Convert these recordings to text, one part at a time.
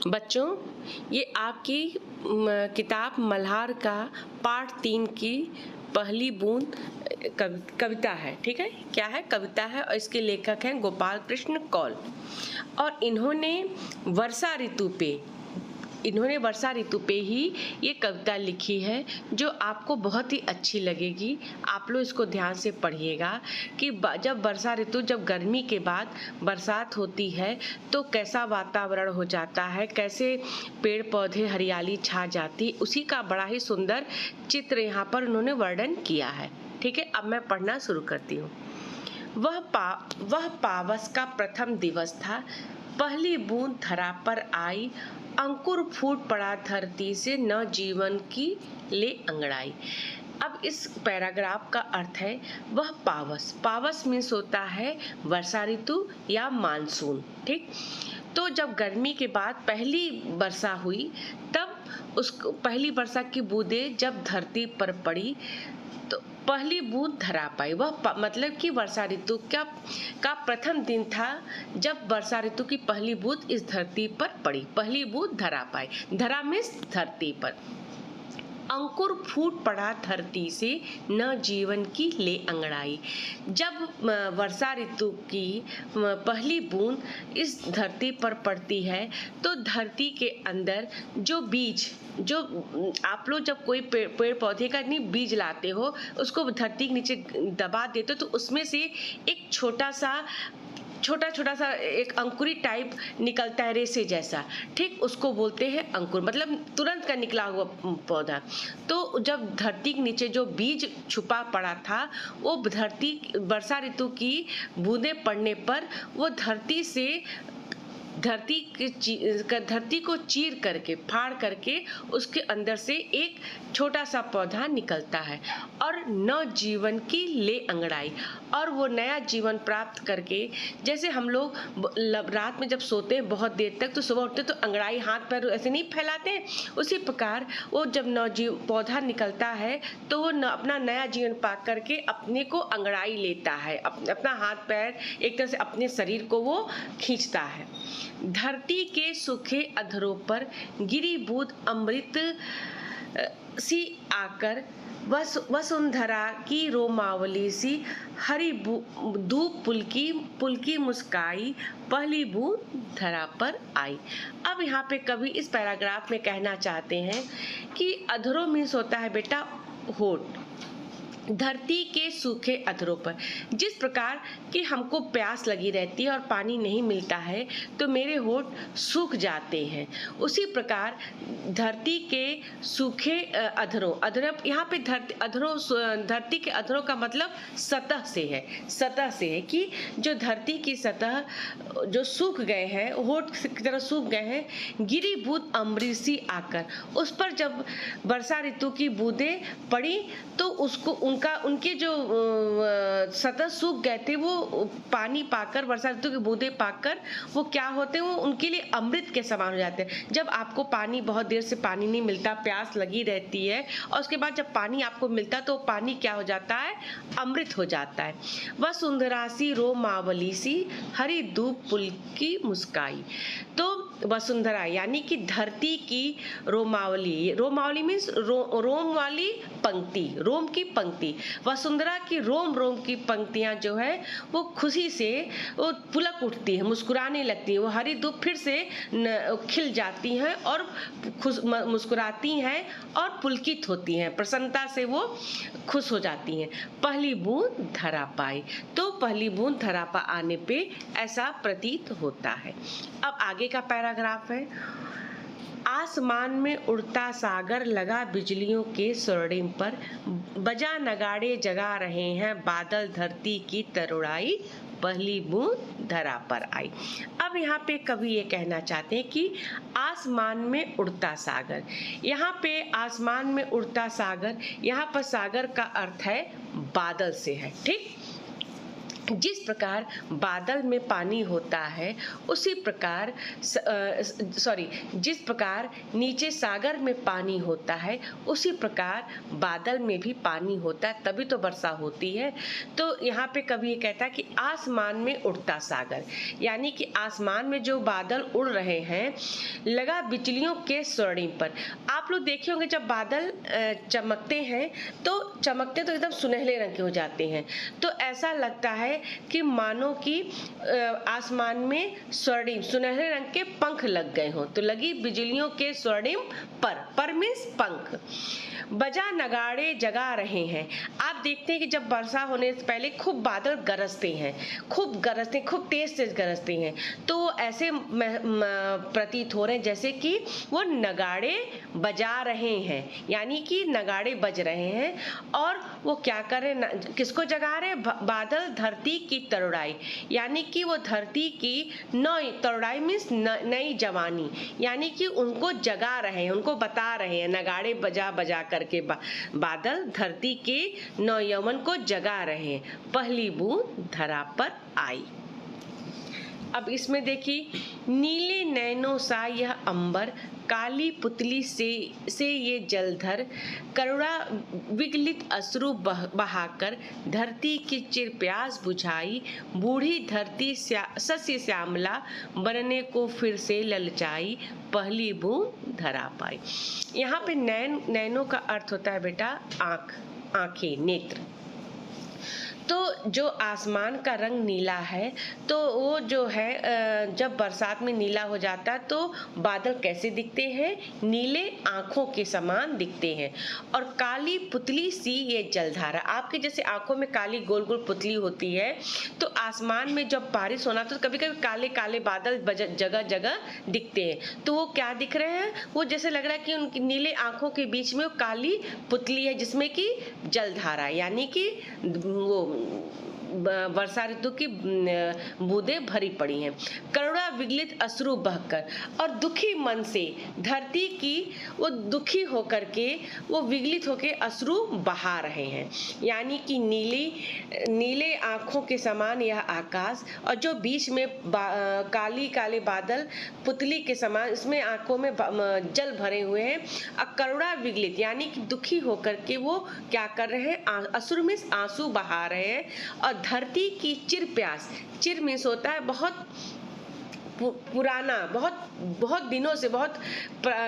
बच्चों, ये आपकी किताब मल्हार का पाठ 3 की पहली बूंद कविता है। ठीक है, क्या है? कविता है और इसके लेखक हैं गोपाल कृष्ण कौल। और इन्होंने वर्षा ऋतु पे ही ये कविता लिखी है, जो आपको बहुत ही अच्छी लगेगी। आप लोग इसको ध्यान से पढ़िएगा कि जब वर्षा ऋतु, जब गर्मी के बाद बरसात होती है तो कैसा वातावरण हो जाता है, कैसे पेड़ पौधे हरियाली छा जाती, उसी का बड़ा ही सुंदर चित्र यहाँ पर उन्होंने वर्णन किया है। ठीक है, अब मैं पढ़ना शुरू करती हूँ। वह पावस का प्रथम दिवस था, पहली बूंद धरा पर आई, अंकुर फूट पड़ा धरती से, न जीवन की ले अंगड़ाई। अब इस पैराग्राफ का अर्थ है वह पावस मीन्स होता है वर्षा ऋतु या मानसून। ठीक, तो जब गर्मी के बाद पहली वर्षा हुई, तब उस पहली वर्षा की बूंदें जब धरती पर पड़ी तो पहली बूंद धरा पाई। वह मतलब कि वर्षा ऋतु का प्रथम दिन था जब वर्षा ऋतु की पहली बूंद इस धरती पर पड़ी। पहली बूंद धरा पाई, धरा मीन्स धरती पर। अंकुर फूट पड़ा धरती से, न जीवन की ले अंगड़ाई। जब वर्षा ऋतु की पहली बूंद इस धरती पर पड़ती है तो धरती के अंदर जो बीज, जो आप लोग जब कोई पेड़ पौधे का नहीं बीज लाते हो, उसको धरती के नीचे दबा देते हो तो उसमें से एक छोटा छोटा सा एक अंकुरी टाइप निकलता है, रेसे जैसा। ठीक, उसको बोलते हैं अंकुर, मतलब तुरंत का निकला हुआ पौधा। तो जब धरती के नीचे जो बीज छुपा पड़ा था, वो वर्षा ऋतु की बूंदें पड़ने पर वो धरती को चीर करके, फाड़ करके उसके अंदर से एक छोटा सा पौधा निकलता है और नव जीवन की ले अंगड़ाई, और वो नया जीवन प्राप्त करके, जैसे हम लोग रात में जब सोते हैं बहुत देर तक तो सुबह उठते तो अंगड़ाई हाथ पैर ऐसे नहीं फैलाते हैं, उसी प्रकार वो जब पौधा निकलता है तो वो अपना नया जीवन पा करके अपने को अंगड़ाई लेता है, अपना हाथ पैर एक तरह से अपने शरीर को वो खींचता है। धरती के सूखे अधरों पर गिरी बूंद अमृत सी आकर, वसुंधरा की रोमावली सी, हरी धूप पुलकी मुस्काई, पहली बूंद धरा पर आई। अब यहाँ पे कवि इस पैराग्राफ में कहना चाहते हैं कि अधरों मीन्स होता है बेटा होठ। धरती के सूखे अधरों पर, जिस प्रकार कि हमको प्यास लगी रहती है और पानी नहीं मिलता है तो मेरे होठ सूख जाते हैं, उसी प्रकार धरती के सूखे अधरों यहाँ पे धरती के अधरों का मतलब सतह से है कि जो धरती की सतह जो सूख गए हैं, होठ की तरह सूख गए हैं, गिरी बूंद अमृत आकर, उस पर जब वर्षा ऋतु की बूंदें पड़ी तो उनके जो सतह सूख गए थे वो पानी पाकर, वर्षा ऋतु की बूंदें पाकर वो क्या होते हैं, वो उनके लिए अमृत के समान हो जाते हैं। जब आपको पानी, बहुत देर से पानी नहीं मिलता, प्यास लगी रहती है और उसके बाद जब पानी आपको मिलता तो पानी क्या हो जाता है, अमृत हो जाता है। वसुंधरा सी रोमावली सी, हरी धूप पुलकी मुस्काई। तो वसुंधरा यानी कि धरती की रोमावली मीन्स रोम वाली पंक्ति, रोम की पंक्ति। वसुंधरा की रोम की पंक्तियां जो है वो खुशी से वो पुलक उठती है, मुस्कुराने लगती है, वो हरी धूप फिर से खिल जाती हैं और मुस्कुराती हैं और पुलकित होती हैं, प्रसन्नता से वो खुश हो जाती हैं। पहली बूंद धरा पाई, तो पहली बूंद धरा पा आने पे ऐसा प्रतीत होता है। अब आगे का पैराग्राफ है। आसमान में उड़ता सागर, लगा बिजलियों के स्वर्णिम पर, बजा नगाड़े जगा रहे हैं बादल, धरती की तरुणाई, पहली बूंद धरा पर आई। अब यहाँ पे कवि ये कहना चाहते हैं कि आसमान में उड़ता सागर, यहाँ पे आसमान में उड़ता सागर, यहाँ पर सागर का अर्थ है बादल से है। ठीक, जिस प्रकार बादल में पानी होता है उसी प्रकार जिस प्रकार नीचे सागर में पानी होता है उसी प्रकार बादल में भी पानी होता है, तभी तो वर्षा होती है। तो यहाँ पे कवि ये कहता है कि आसमान में उड़ता सागर, यानी कि आसमान में जो बादल उड़ रहे हैं लगा बिजलियों के स्वर्णिम पर। आप लोग देखे होंगे जब बादल चमकते हैं तो एकदम सुनहरे रंग के हो जाते हैं, तो ऐसा लगता है कि मानो कि आसमान में स्वर्णिम सुनहरे रंग के पंख लग गए हों। तो लगी बिजलियों के स्वर्णिम पर मीन्स पंख। बजा नगाड़े जगा रहे हैं। आप देखते हैं कि जब वर्षा होने से पहले खूब बादल गरजते हैं, खूब तेज गरजते हैं, तो वो ऐसे प्रतीत हो रहे हैं जैसे कि वो नगाड़े बजा रहे हैं, यानी कि नगाड़े बज रहे हैं। और वो क्या कर रहे हैं, किसको जगा रहे हैं? बादल धरती की तरुणाई, यानी कि वो धरती की नई तरुणाई मीन्स नई जवानी, यानी कि उनको जगा रहे हैं, उनको बता रहे हैं। नगाड़े बजा बजा करके बादल धरती के नौयौवन को जगा रहे हैं। पहली बूंद धरा पर आई। अब इसमें देखिए, नीले नैनों सा यह अंबर, काली पुतली से ये जलधर, करुणा विगलित अश्रु बहाकर धरती की चिर प्यास बुझाई, बूढ़ी धरती शशि श्यामला बनने को फिर से ललचाई, पहली बूंद धरा पाई। यहाँ पे नैनों का अर्थ होता है बेटा आँख, आँखें, नेत्र। तो जो आसमान का रंग नीला है, तो वो जो है जब बरसात में नीला हो जाता है तो बादल कैसे दिखते हैं? नीले आँखों के समान दिखते हैं। और काली पुतली सी ये जलधारा, आपके जैसे आँखों में काली गोल गोल पुतली होती है, तो आसमान में जब बारिश होना तो कभी कभी काले काले बादल जगह जगह दिखते हैं। तो वो क्या दिख रहे हैं? वो जैसे लग रहा है कि उनकी नीले आँखों के बीच में वो काली पुतली है जिसमें कि जलधारा, यानी कि वो वर्षा ऋतु की बूंदें भरी पड़ी हैं। करुणा विगलित अश्रु बहकर, और दुखी मन से धरती की वो दुखी होकर के वो विगलित होकर अश्रु बहा रहे हैं, यानी कि नीले आंखों के समान यह आकाश, और जो बीच में काली काले बादल पुतली के समान, इसमें आंखों में जल भरे हुए हैं। करुणा विगलित यानी कि दुखी होकर के वो क्या कर रहे हैं? अश्रु में आंसू बहा रहे हैं। और धरती की चिर प्यास, चिर मीन्स होता है बहुत पुराना, बहुत दिनों से, बहुत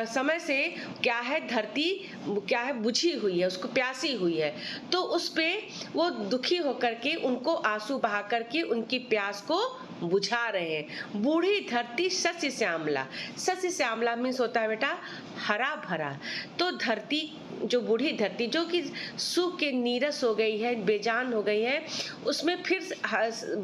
समय से क्या है, धरती क्या है, बुझी हुई है, उसको प्यासी हुई है। तो उस पे वो दुखी होकर के उनको आंसू बहा करके उनकी प्यास को बुझा रहे हैं। बूढ़ी धरती शशि श्यामला, शशि श्यामला मीन्स होता है बेटा हरा भरा। तो धरती, जो बूढ़ी धरती जो कि सूख के नीरस हो गई है, बेजान हो गई है, उसमें फिर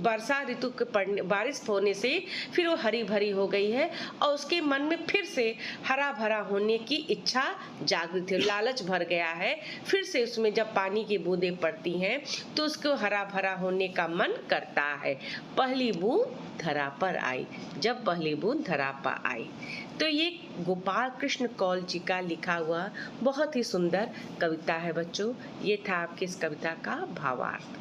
वर्षा ऋतु के बारिश होने से फिर वो हरी भरी हो गई है, और उसके मन में फिर से हरा भरा होने की इच्छा जागृत है, लालच भर गया है। फिर से उसमें जब पानी की बूंदें पड़ती हैं तो उसको हरा भरा होने का मन करता है। पहली बूंद धरा पर आई, जब पहली बूंद धरा पर आई। तो ये गोपाल कृष्ण कौल जी का लिखा हुआ बहुत ही सुंदर कविता है बच्चों। ये था आपकी इस कविता का भावार्थ।